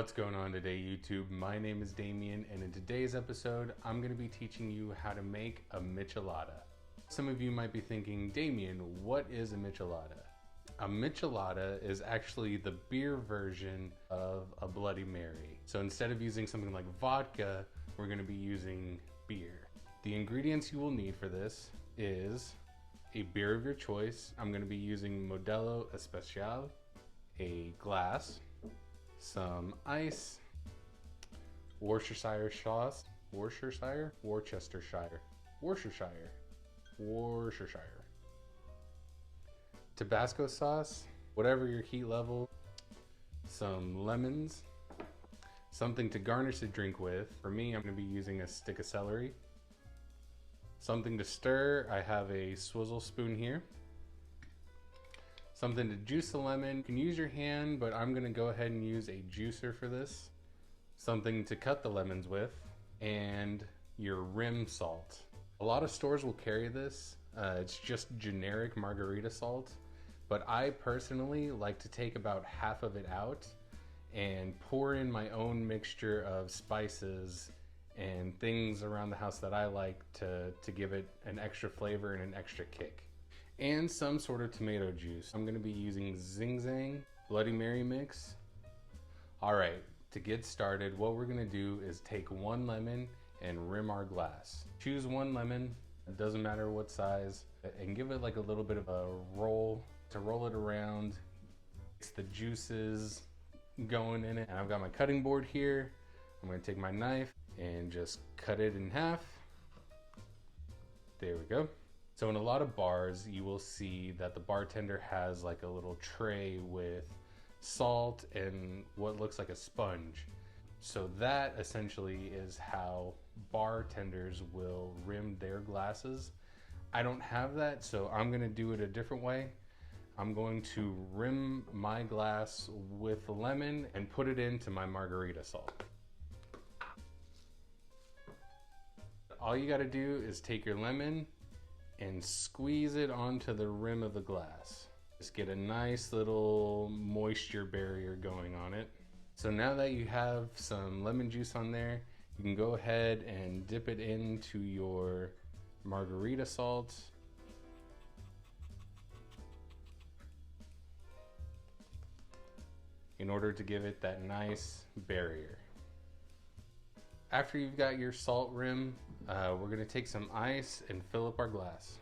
What's going on today, YouTube? My name is Damien, and in today's episode, I'm going to be teaching you how to make a Michelada. Some of you might be thinking, Damien, what is a Michelada? A Michelada is actually the beer version of a Bloody Mary. So instead of using something like vodka, we're going to be using beer. The ingredients you will need for this is a beer of your choice. I'm going to be using Modelo Especial, a glass, some ice, Worcestershire sauce, Worcestershire, Tabasco sauce, whatever your heat level, some lemons, something to garnish the drink with. For me, I'm going to be using a stick of celery. Something to stir, I have a swizzle spoon here. Something to juice the lemon. You can use your hand, but I'm gonna go ahead and use a juicer for this. Something to cut the lemons with, and your rim salt. A lot of stores will carry this. It's just generic Margarita salt, but I personally like to take about half of it out and pour in my own mixture of spices and things around the house that I like to give it an extra flavor and an extra kick. And some sort of tomato juice. I'm gonna be using Zing Bloody Mary mix. All right, to get started, what we're gonna do is take one lemon and rim our glass. Choose one lemon, it doesn't matter what size, and give it like a little bit of a roll to roll it around. It's the juices going in it. And I've got my cutting board here. I'm gonna take my knife and just cut it in half. There we go. So in a lot of bars, you will see that the bartender has like a little tray with salt and what looks like a sponge. So that essentially is how bartenders will rim their glasses. I don't have that, so I'm gonna do it a different way. I'm going to rim my glass with lemon and put it into my Margarita salt. All you gotta do is take your lemon and squeeze it onto the rim of the glass. Just get a nice little moisture barrier going on it. So now that you have some lemon juice on there, you can go ahead and dip it into your Margarita salt. In order to give it that nice barrier. After you've got your salt rim, we're gonna take some ice and fill up our glass.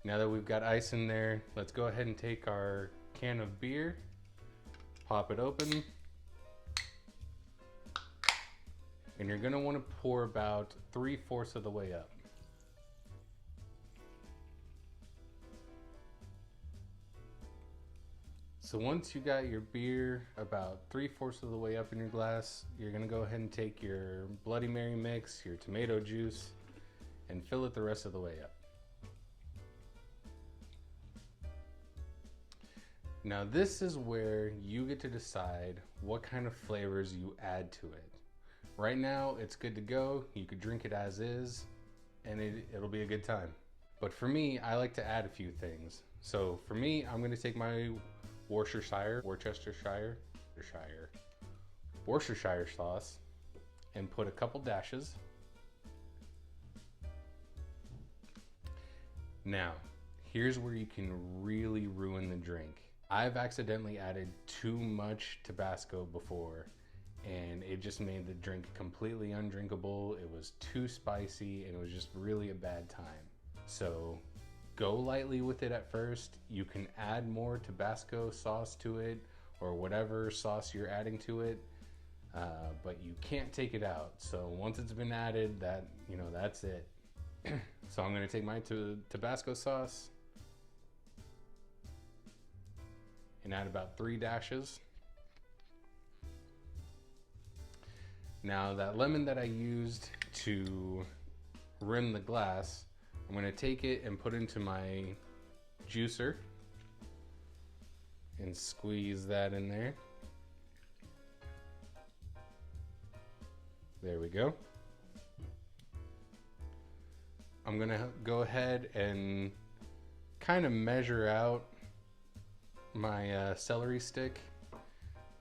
Now that we've got ice in there, let's go ahead and take our can of beer, pop it open, and you're gonna wanna pour about 3/4 of the way up. So once you got your beer about 3/4 of the way up in your glass, you're gonna go ahead and take your Bloody Mary mix, your tomato juice, and fill it the rest of the way up. Now this is where you get to decide what kind of flavors you add to it. Right now, it's good to go. You could drink it as is, and it'll be a good time. But for me, I like to add a few things. So for me, I'm gonna take my Worcestershire sauce and put a couple dashes. Now, here's where you can really ruin the drink. I've accidentally added too much Tabasco before, and it just made the drink completely undrinkable. It was too spicy, and it was just really a bad time. So go lightly with it at first. You can add more Tabasco sauce to it or whatever sauce you're adding to it, but you can't take it out. So once it's been added, that's it. So I'm gonna take my Tabasco sauce and add about 3 dashes. Now that lemon that I used to rim the glass, I'm gonna take it and put into my juicer and squeeze that in there. There we go. I'm gonna go ahead and kind of measure out my celery stick.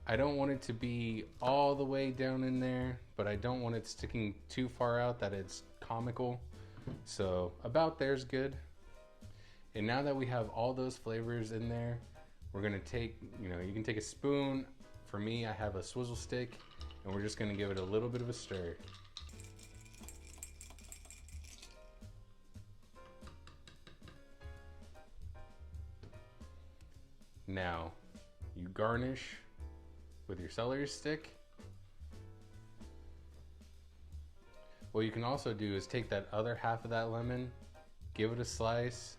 I don't want it to be all the way down in there, but I don't want it sticking too far out that it's comical. So about there's good. And now that we have all those flavors in there, we're gonna take, you can take a spoon. For me, I have a swizzle stick, and we're just gonna give it a little bit of a stir. Now, you garnish with your celery stick. What you can also do is take that other half of that lemon, give it a slice,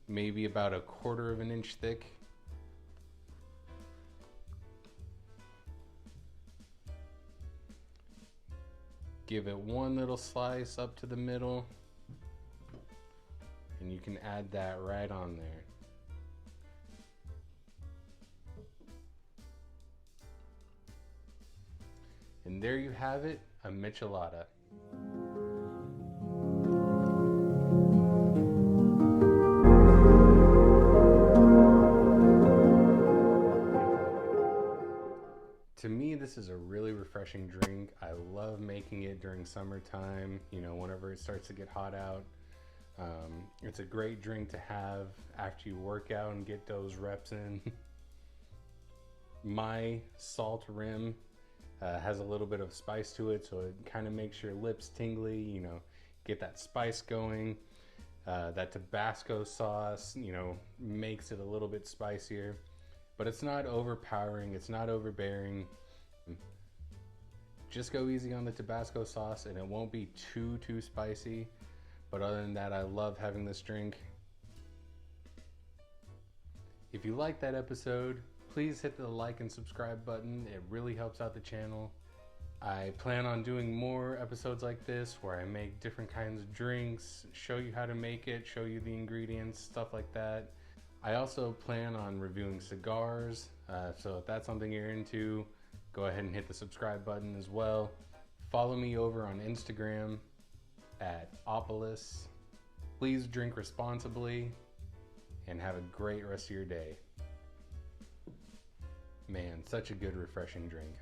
maybe about 1/4 of an inch thick. Give it one little slice up to the middle, and you can add that right on there. And there you have it, a Michelada. To me, this is a really refreshing drink. I love making it during summertime, whenever it starts to get hot out. It's a great drink to have after you work out and get those reps in. My salt rim has a little bit of spice to it, so it kind of makes your lips tingly, get that spice going. That Tabasco sauce, makes it a little bit spicier, but it's not overpowering, it's not overbearing. Just go easy on the Tabasco sauce and it won't be too spicy. But other than that, I love having this drink. If you liked that episode, please hit the like and subscribe button. It really helps out the channel. I plan on doing more episodes like this where I make different kinds of drinks, show you how to make it, show you the ingredients, stuff like that. I also plan on reviewing cigars, so if that's something you're into, go ahead and hit the subscribe button as well. Follow me over on Instagram at Opolis. Please drink responsibly and have a great rest of your day. Man, such a good, refreshing drink.